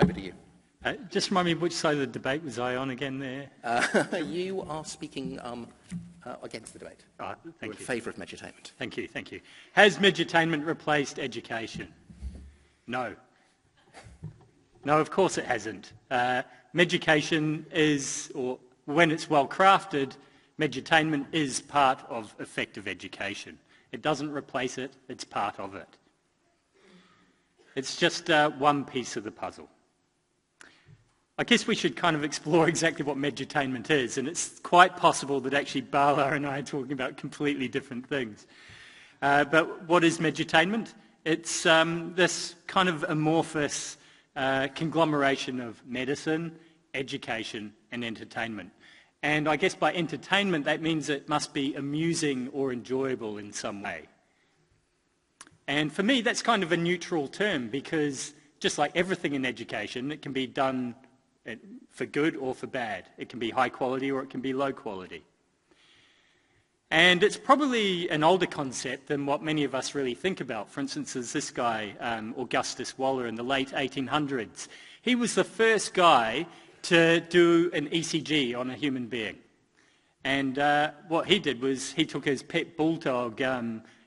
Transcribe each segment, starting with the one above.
over to you. Just remind me which side of the debate was I on again there? You are speaking against the debate. Thank you. In favour of medutainment. Thank you, thank you. Has medutainment replaced education? No. No, of course it hasn't. Medutainment is, or when it's well crafted, medutainment is part of effective education. It doesn't replace it, it's part of it. It's just one piece of the puzzle. I guess we should kind of explore exactly what medutainment is, and it's quite possible that actually Bala and I are talking about completely different things. But what is medutainment? It's this kind of amorphous conglomeration of medicine, education, and entertainment. And I guess by entertainment, that means it must be amusing or enjoyable in some way. And for me, that's kind of a neutral term, because just like everything in education, it can be done for good or for bad. It can be high quality or it can be low quality. And it's probably an older concept than what many of us really think about. For instance, there's this guy, Augustus Waller, in the late 1800s. He was the first guy to do an ECG on a human being. And what he did was he took his pet bulldog,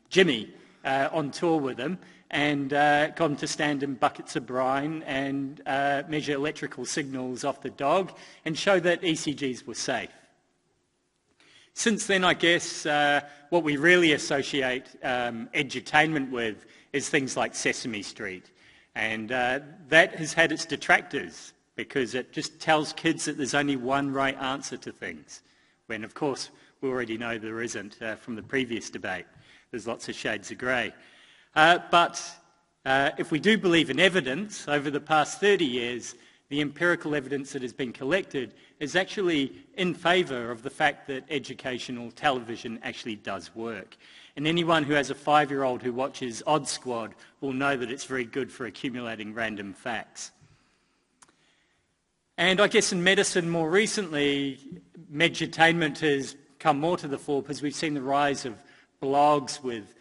Jimmy, on tour with him, and got him to stand in buckets of brine and measure electrical signals off the dog and show that ECGs were safe. Since then, I guess what we really associate edutainment with is things like Sesame Street. And that has had its detractors, because it just tells kids that there's only one right answer to things, when, of course, we already know there isn't from the previous debate. There's lots of shades of grey. But if we do believe in evidence, over the past 30 years, the empirical evidence that has been collected is actually in favour of the fact that educational television actually does work. And anyone who has a 5-year-old who watches Odd Squad will know that it's very good for accumulating random facts. And I guess in medicine more recently, medutainment has come more to the fore because we've seen the rise of blogs with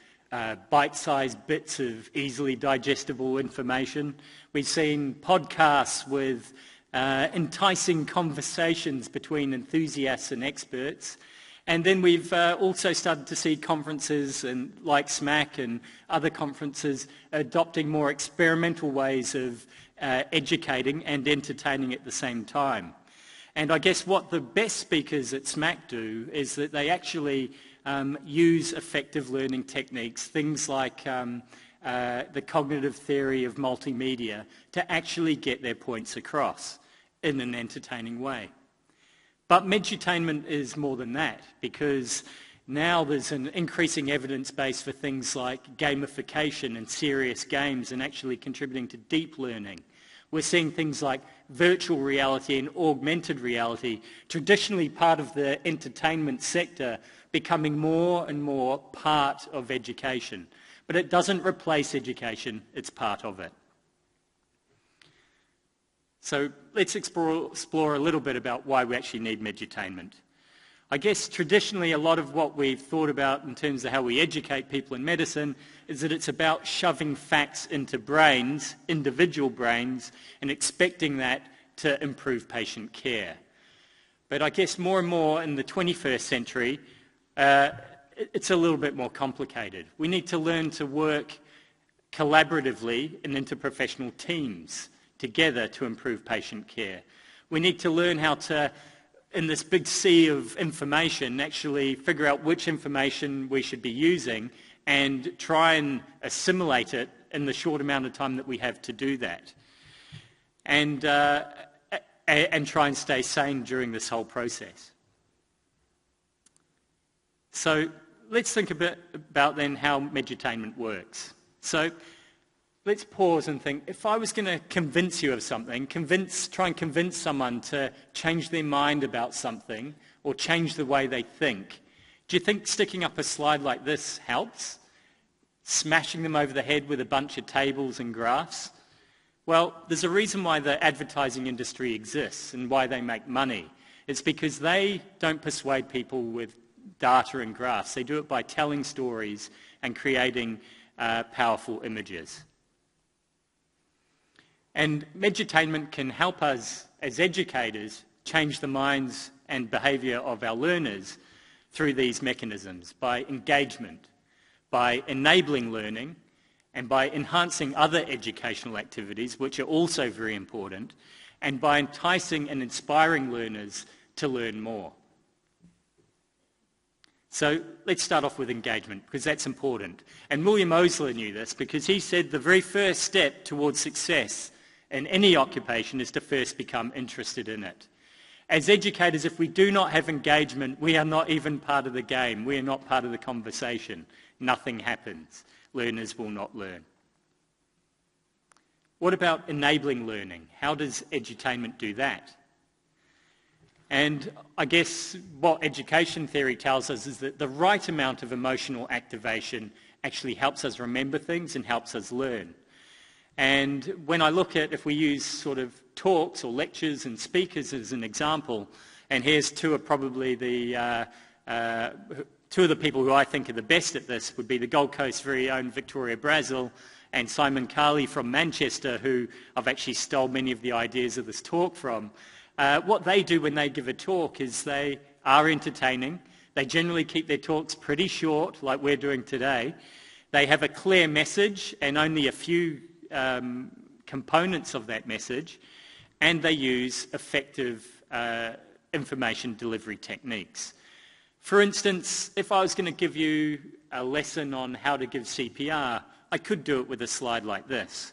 bite-sized bits of easily digestible information. We've seen podcasts with enticing conversations between enthusiasts and experts. And then we've also started to see conferences like SMAC and other conferences adopting more experimental ways of educating and entertaining at the same time. And I guess what the best speakers at SMAC do is that they actually use effective learning techniques, things like the cognitive theory of multimedia, to actually get their points across in an entertaining way. But medutainment is more than that, because now there's an increasing evidence base for things like gamification and serious games and actually contributing to deep learning. We're seeing things like virtual reality and augmented reality, traditionally part of the entertainment sector, becoming more and more part of education. But it doesn't replace education, it's part of it. So let's explore a little bit about why we actually need medutainment. I guess traditionally a lot of what we've thought about in terms of how we educate people in medicine is that it's about shoving facts into brains, individual brains, and expecting that to improve patient care. But I guess more and more in the 21st century, it's a little bit more complicated. We need to learn to work collaboratively in interprofessional teams together to improve patient care. We need to learn how to, in this big sea of information, actually figure out which information we should be using and try and assimilate it in the short amount of time that we have to do that. And try and stay sane during this whole process. So let's think a bit about then how medutainment works. So let's pause and think, if I was going to convince you of something, try and convince someone to change their mind about something or change the way they think, do you think sticking up a slide like this helps? Smashing them over the head with a bunch of tables and graphs? Well, there's a reason why the advertising industry exists and why they make money. It's because they don't persuade people with data and graphs. They do it by telling stories and creating powerful images. And medutainment can help us as educators change the minds and behaviour of our learners through these mechanisms, by engagement, by enabling learning, and by enhancing other educational activities, which are also very important, and by enticing and inspiring learners to learn more. So let's start off with engagement, because that's important. And William Osler knew this, because he said the very first step towards success in any occupation is to first become interested in it. As educators, if we do not have engagement, we are not even part of the game. We are not part of the conversation. Nothing happens. Learners will not learn. What about enabling learning? How does edutainment do that? And I guess what education theory tells us is that the right amount of emotional activation actually helps us remember things and helps us learn. And when I look at, if we use sort of talks or lectures and speakers as an example, and here's two of probably the two of the people who I think are the best at this would be the Gold Coast's very own Victoria Brazel and Simon Carley from Manchester, who I've actually stole many of the ideas of this talk from. What they do when they give a talk is they are entertaining. They generally keep their talks pretty short, like we're doing today. They have a clear message and only a few components of that message, and they use effective information delivery techniques. For instance, if I was going to give you a lesson on how to give CPR, I could do it with a slide like this.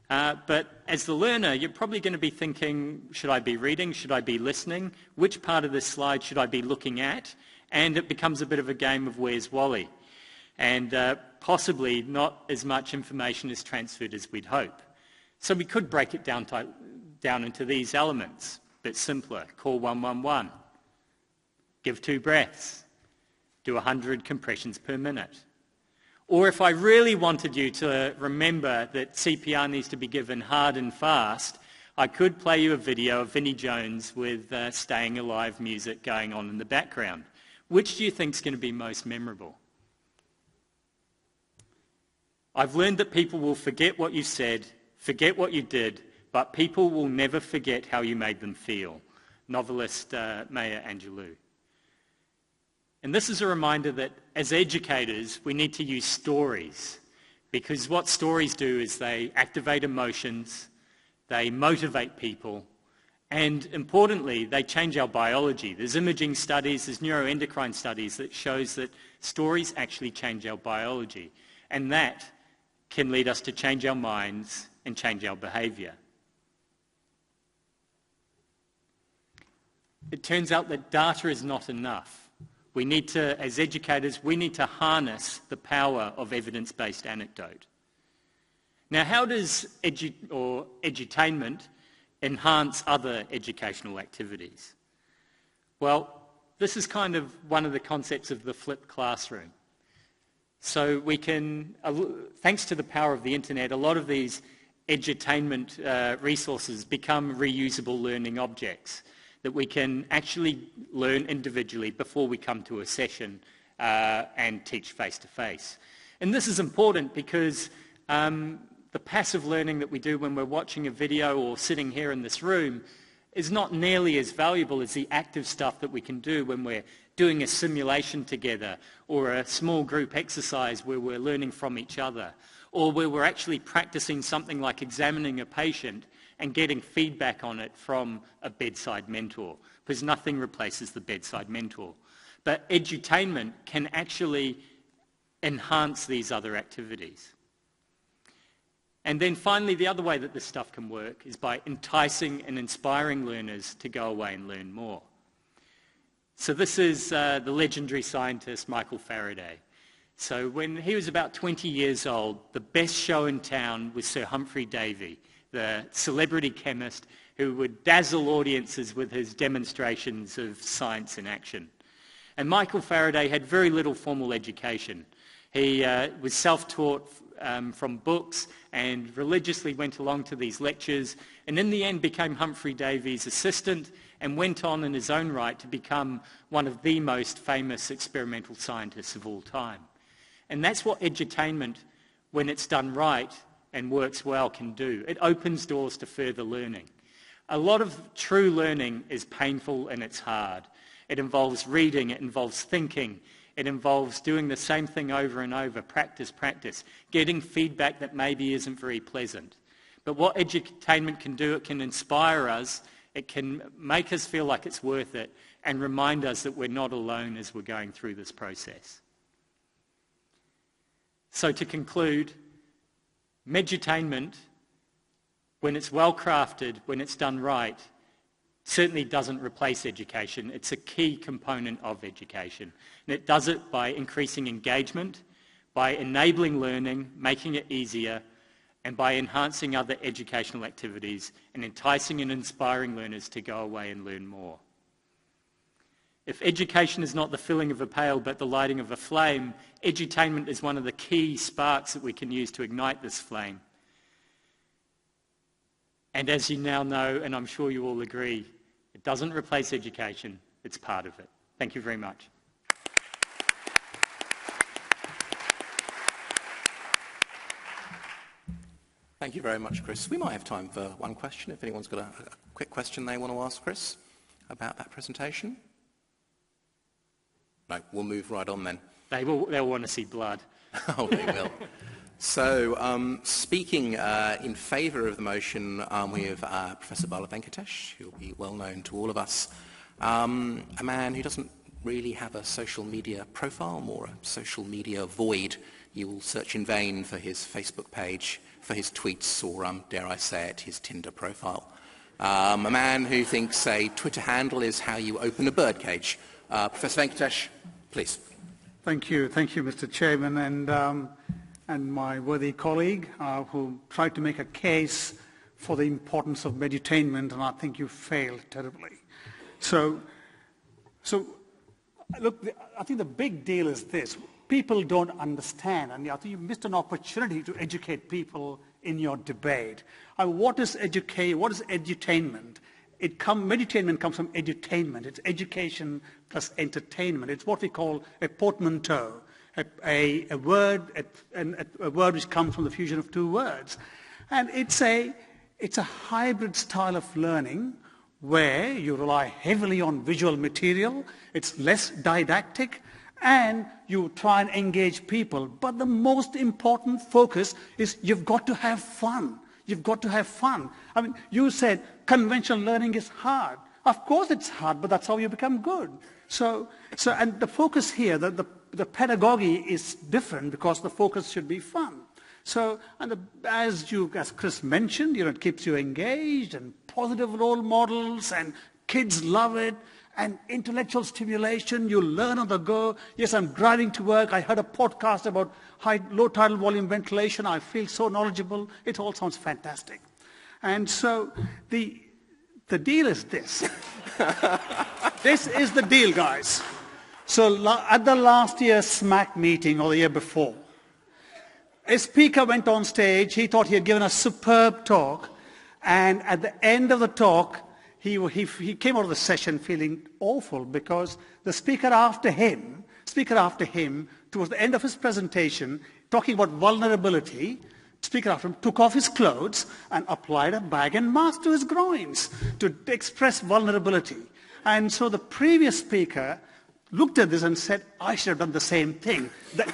But as the learner, you're probably going to be thinking, should I be reading? Should I be listening? Which part of this slide should I be looking at? And it becomes a bit of a game of Where's Wally? And possibly not as much information is transferred as we'd hope. So we could break it down into these elements, a bit simpler. Call 111. Give 2 breaths. Do 100 compressions per minute. Or if I really wanted you to remember that CPR needs to be given hard and fast, I could play you a video of Vinnie Jones with Staying Alive music going on in the background. Which do you think is going to be most memorable? I've learned that people will forget what you said, forget what you did, but people will never forget how you made them feel. Novelist Maya Angelou. And this is a reminder that as educators, we need to use stories, because what stories do is they activate emotions, they motivate people, and importantly, they change our biology. There's imaging studies, there's neuroendocrine studies that shows that stories actually change our biology, and that can lead us to change our minds and change our behaviour. It turns out that data is not enough. We need to, as educators, we need to harness the power of evidence-based anecdote. Now, how does edutainment enhance other educational activities? Well, this is kind of one of the concepts of the flipped classroom. So we can, thanks to the power of the internet, a lot of these edutainment resources become reusable learning objects that we can actually learn individually before we come to a session and teach face-to-face. And this is important because the passive learning that we do when we're watching a video or sitting here in this room is not nearly as valuable as the active stuff that we can do when we're doing a simulation together, or a small group exercise where we're learning from each other, or where we're actually practicing something like examining a patient and getting feedback on it from a bedside mentor, because nothing replaces the bedside mentor. But edutainment can actually enhance these other activities. And then finally, the other way that this stuff can work is by enticing and inspiring learners to go away and learn more. So this is the legendary scientist Michael Faraday. So when he was about 20 years old, the best show in town was Sir Humphrey Davy, the celebrity chemist who would dazzle audiences with his demonstrations of science in action. And Michael Faraday had very little formal education. He was self-taught from books and religiously went along to these lectures, and in the end became Humphrey Davy's assistant and went on in his own right to become one of the most famous experimental scientists of all time. And that's what edutainment, when it's done right, and works well can do. It opens doors to further learning. A lot of true learning is painful and it's hard. It involves reading, it involves thinking, it involves doing the same thing over and over, practice, getting feedback that maybe isn't very pleasant. But what edutainment can do, it can inspire us, it can make us feel like it's worth it, and remind us that we're not alone as we're going through this process. So to conclude, Medutainment, when it's well crafted, when it's done right, certainly doesn't replace education. It's a key component of education. And it does it by increasing engagement, by enabling learning, making it easier, and by enhancing other educational activities and enticing and inspiring learners to go away and learn more. If education is not the filling of a pail but the lighting of a flame, edutainment is one of the key sparks that we can use to ignite this flame. And as you now know, and I'm sure you all agree, it doesn't replace education, it's part of it. Thank you very much. Thank you very much, Chris. We might have time for one question, if anyone's got a quick question they want to ask Chris about that presentation. No, we'll move right on then. They'll want to see blood. Oh, they will. So, speaking in favour of the motion, we have Professor Bala Venkatesh, who will be well known to all of us. A man who doesn't really have a social media profile, more a social media void. You will search in vain for his Facebook page, for his tweets, or dare I say it, his Tinder profile. A man who thinks a Twitter handle is how you open a birdcage. Professor Venkatesh, please. Thank you, Mr. Chairman, and my worthy colleague who tried to make a case for the importance of medutainment, and I think you failed terribly. So look, I think the big deal is this. People don't understand, and I think you missed an opportunity to educate people in your debate. What is edutainment? Medutainment comes from edutainment. It's education plus entertainment. It's what we call a portmanteau, a word which comes from the fusion of two words. And it's a hybrid style of learning where you rely heavily on visual material, it's less didactic, and you try and engage people. But the most important focus is you've got to have fun. You've got to have fun. I mean, you said conventional learning is hard. Of course it's hard, but that's how you become good. And the focus here, the pedagogy is different because the focus should be fun. As Chris mentioned, it keeps you engaged and positive role models, and kids love it. And intellectual stimulation, you learn on the go. Yes, I'm driving to work. I heard a podcast about low tidal volume ventilation. I feel so knowledgeable. It all sounds fantastic. And so the deal is this. This is the deal, guys. So at the last year's SMAC meeting, or the year before, a speaker went on stage. He thought he had given a superb talk. And at the end of the talk, he came out of the session feeling awful because the speaker after him, towards the end of his presentation, talking about vulnerability, speaker after him took off his clothes and applied a bag and mask to his groins to express vulnerability. And so the previous speaker looked at this and said, I should have done the same thing. The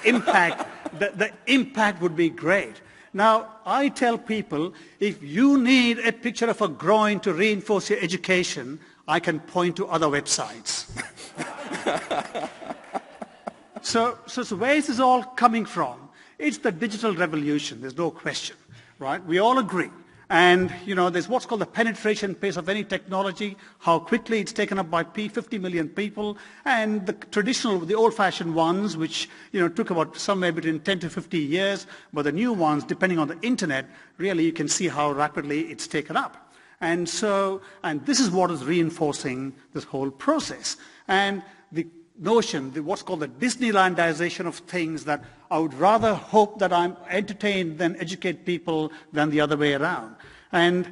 impact would be great. Now, I tell people, if you need a picture of a groin to reinforce your education, I can point to other websites. So where is this all coming from? It's the digital revolution, there's no question, right? We all agree. And, there's what's called the penetration pace of any technology, how quickly it's taken up by 50 million people, and the old-fashioned ones, which, took about somewhere between 10 to 50 years, but the new ones, depending on the internet, really you can see how rapidly it's taken up. And this is what is reinforcing this whole process. And the notion, what's called the Disneylandization of things, that I would rather hope that I'm entertained than educate people than the other way around. And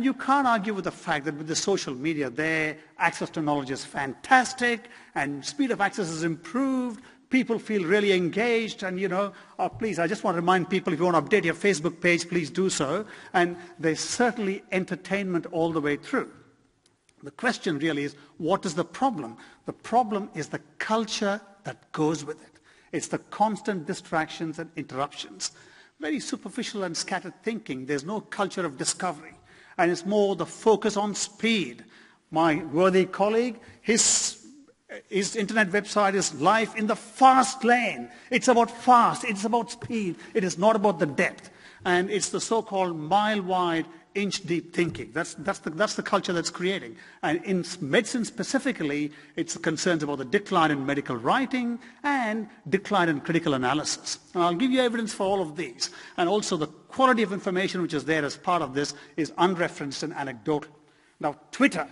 you can't argue with the fact that with the social media there, access to knowledge is fantastic, and speed of access is improved, People feel really engaged and, please, I just want to remind people, if you want to update your Facebook page, please do so. And there's certainly entertainment all the way through. The question really is, what is the problem? The problem is the culture that goes with it. It's the constant distractions and interruptions. Very superficial and scattered thinking. There's no culture of discovery. And it's more the focus on speed. My worthy colleague, his internet website is Life in the Fast Lane. It's about fast. It's about speed. It is not about the depth. And it's the so-called mile-wide, inch-deep thinking. That's the culture that's creating. And in medicine specifically, it's concerns about the decline in medical writing and decline in critical analysis. And I'll give you evidence for all of these. And also the quality of information which is there as part of this is unreferenced and anecdotal. Now, Twitter,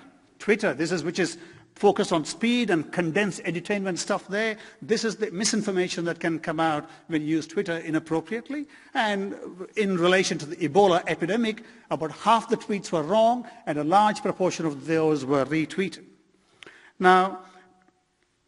which is focused on speed and condensed edutainment stuff there. This is the misinformation that can come out when you use Twitter inappropriately. And in relation to the Ebola epidemic, about half the tweets were wrong and a large proportion of those were retweeted. Now,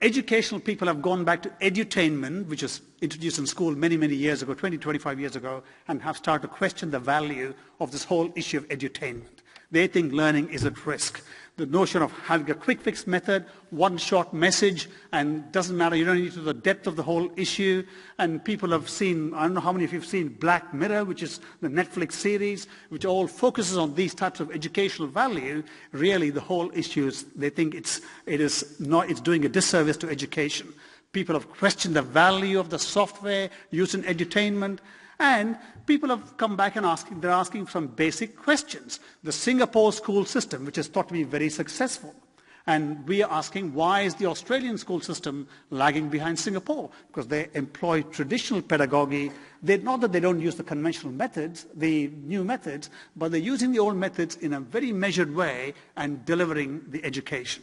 educational people have gone back to edutainment, which was introduced in school many, many years ago, 20, 25 years ago, and have started to question the value of this whole issue of edutainment. They think learning is at risk. The notion of having a quick fix method, one short message, and doesn't matter, you don't need to know the depth of the whole issue. And people have seen, I don't know how many of you have seen Black Mirror, which is the Netflix series, which all focuses on these types of educational value. Really, the whole issue is, they think it's doing a disservice to education. People have questioned the value of the software used in edutainment. And people have come back and they're asking some basic questions. The Singapore school system, which is thought to be very successful. And we are asking, why is the Australian school system lagging behind Singapore? Because they employ traditional pedagogy. Not that they don't use the conventional methods, the new methods, but they're using the old methods in a very measured way and delivering the education.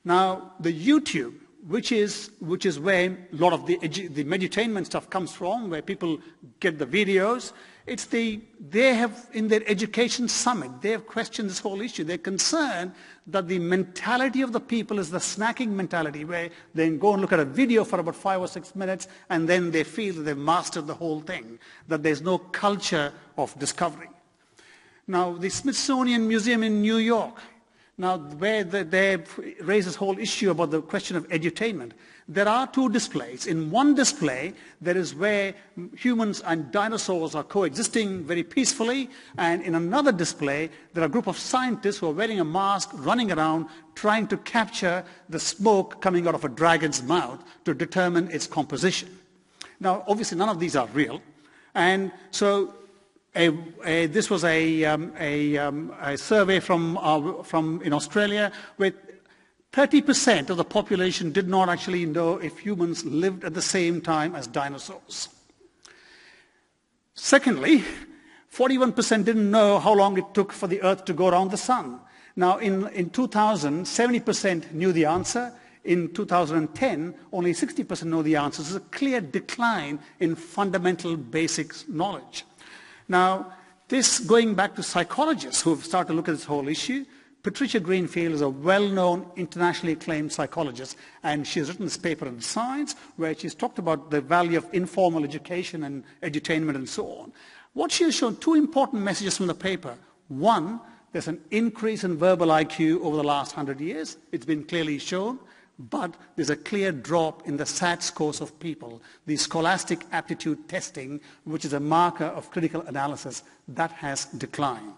Now, the YouTube, which is where a lot of the medutainment stuff comes from, where people get the videos. They have, in their education summit, they have questioned this whole issue. They're concerned that the mentality of the people is the snacking mentality, where they go and look at a video for about 5 or 6 minutes, and then they feel that they've mastered the whole thing, that there's no culture of discovery. Now, the Smithsonian Museum in New York, now, where they raise this whole issue about the question of edutainment, there are 2 displays. In one display, there is where humans and dinosaurs are coexisting very peacefully, and in another display, there are a group of scientists who are wearing a mask, running around, trying to capture the smoke coming out of a dragon's mouth to determine its composition. Now, obviously, none of these are real, and so this was a survey from in Australia, where 30% of the population did not actually know if humans lived at the same time as dinosaurs. Secondly, 41% didn't know how long it took for the Earth to go around the sun. Now, in 2000, 70% knew the answer. In 2010, only 60% know the answer. There's a clear decline in fundamental basic knowledge. Now, this going back to psychologists who have started to look at this whole issue, Patricia Greenfield is a well-known, internationally acclaimed psychologist, and she has written this paper in Science where she's talked about the value of informal education and edutainment and so on. What she has shown, 2 important messages from the paper. One, there's an increase in verbal IQ over the last 100 years. It's been clearly shown. But there's a clear drop in the SAT scores of people, the scholastic aptitude testing, which is a marker of critical analysis, that has declined.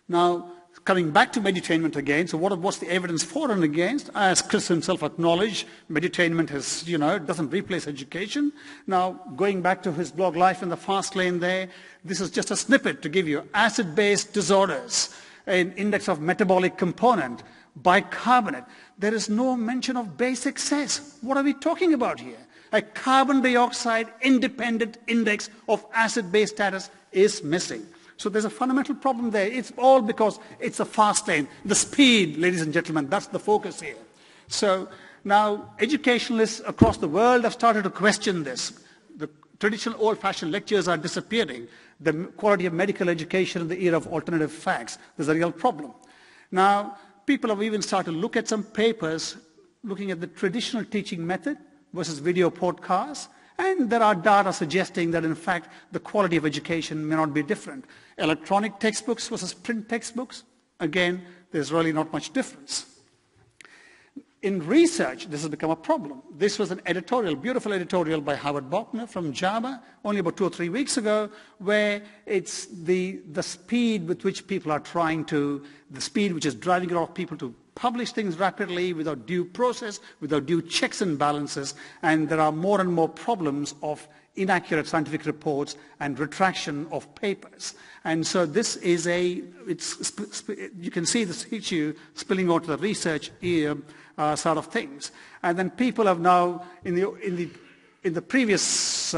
Now, coming back to medutainment again, so what's the evidence for and against? As Chris himself acknowledged, medutainment has, doesn't replace education. Now, going back to his blog, Life in the Fast Lane there, this is just a snippet to give you acid-base disorders, an index of metabolic component, bicarbonate. There is no mention of base excess. What are we talking about here? A carbon dioxide independent index of acid-base status is missing. So there's a fundamental problem there. It's all because it's a fast lane. The speed, ladies and gentlemen, that's the focus here. So now educationalists across the world have started to question this. The traditional old-fashioned lectures are disappearing. The quality of medical education in the era of alternative facts, there's a real problem. Now, people have even started to look at some papers looking at the traditional teaching method versus video podcasts, and there are data suggesting that, in fact, the quality of education may not be different. Electronic textbooks versus print textbooks, again, there's really not much difference. In research, this has become a problem. This was an editorial, beautiful editorial by Howard Bauchner from JAMA only about 2 or 3 weeks ago, where it's the speed with which people are the speed which is driving a lot of people to publish things rapidly without due process, without due checks and balances, and there are more and more problems of inaccurate scientific reports and retraction of papers. And so this is you can see this issue spilling out to the research sort of things. And then people have now, in the previous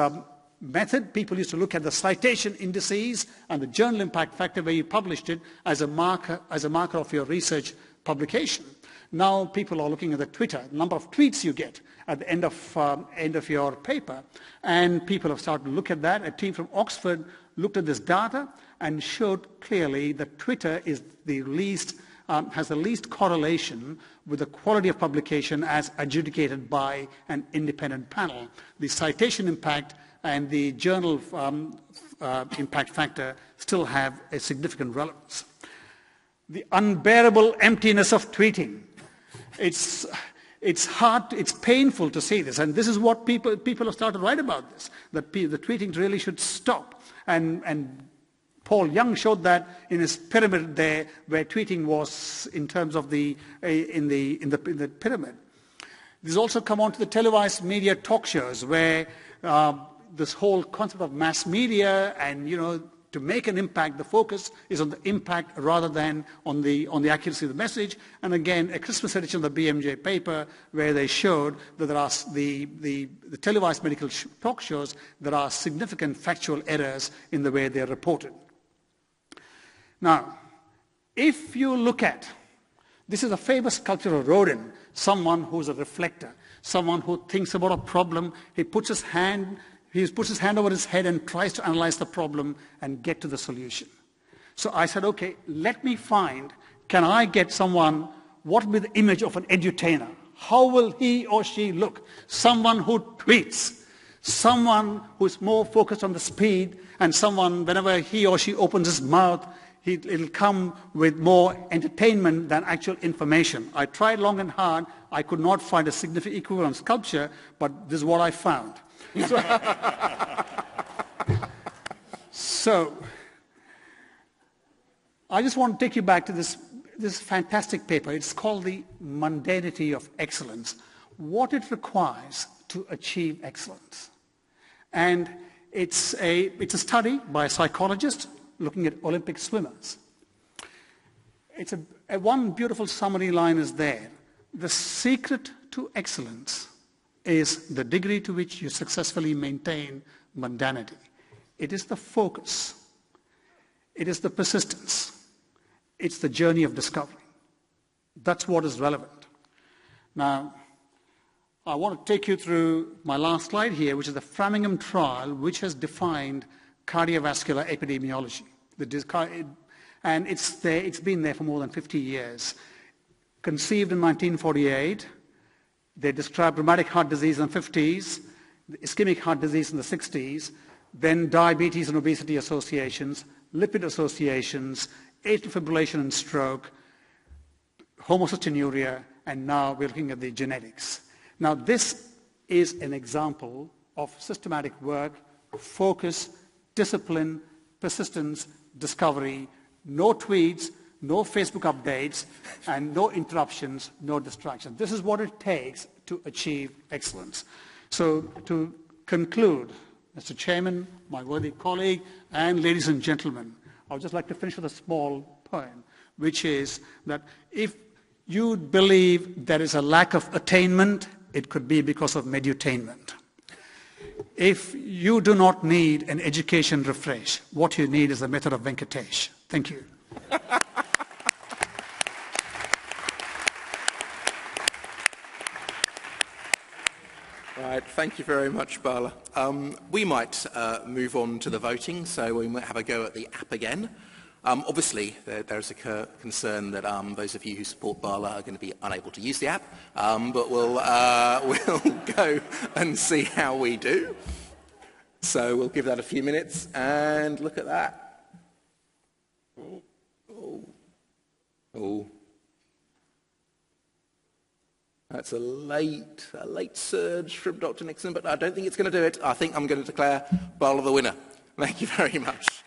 method, people used to look at the citation indices and the journal impact factor where you published it as a marker of your research publication. Now people are looking at the Twitter, the number of tweets you get at the end of your paper, and people have started to look at that. A team from Oxford looked at this data and showed clearly that Twitter is has the least correlation with the quality of publication as adjudicated by an independent panel. The citation impact and the journal impact factor still have a significant relevance. The unbearable emptiness of tweeting. It's hard, it's painful to see this, and this is what people have started to write about this, that the tweeting really should stop. And Paul Young showed that in his pyramid there, where tweeting was in terms of in the pyramid. This has also come on to the televised media talk shows, where this whole concept of mass media and, to make an impact, the focus is on the impact rather than on the accuracy of the message. And again, a Christmas edition of the BMJ paper where they showed that there are the televised medical talk shows, there are significant factual errors in the way they are reported. Now, if you look at, this is a famous sculpture of Rodin, someone who's a reflector, someone who thinks about a problem, he puts his hand over his head and tries to analyze the problem and get to the solution. So I said, okay, let me find, can I get someone, what will be the image of an edutainer? How will he or she look? Someone who tweets, someone who's more focused on the speed, and someone, whenever he or she opens his mouth, it'll come with more entertainment than actual information. I tried long and hard. I could not find a significant equivalent sculpture, but this is what I found. So I just want to take you back to this fantastic paper. It's called The Mundanity of Excellence, what it requires to achieve excellence. And it's a study by a psychologist looking at Olympic swimmers. It's one beautiful summary line is there. The secret to excellence is the degree to which you successfully maintain mundanity. It is the focus. It is the persistence. It's the journey of discovery. That's what is relevant. Now, I want to take you through my last slide here, which is the Framingham trial, which has defined cardiovascular epidemiology. And it's been there for more than 50 years. Conceived in 1948, they described rheumatic heart disease in the 50s, ischemic heart disease in the 60s, then diabetes and obesity associations, lipid associations, atrial fibrillation and stroke, homocystinuria, and now we're looking at the genetics. Now this is an example of systematic work, focus, discipline, persistence, discovery, no tweets, no Facebook updates, and no interruptions, no distractions. This is what it takes to achieve excellence. So to conclude, Mr. Chairman, my worthy colleague, and ladies and gentlemen, I would just like to finish with a small poem, which is that if you believe there is a lack of attainment, it could be because of medutainment. If you do not need an education refresh, what you need is the method of Venkatesh. Thank you. Right, thank you very much, Bala. We might move on to the voting, so we might have a go at the app again. Obviously, there's a concern that those of you who support Bala are going to be unable to use the app, but we'll go and see how we do. So we'll give that a few minutes, and look at that. Oh. That's a late surge from Dr. Nickson, but I don't think it's going to do it. I think I'm going to declare Bala the winner. Thank you very much.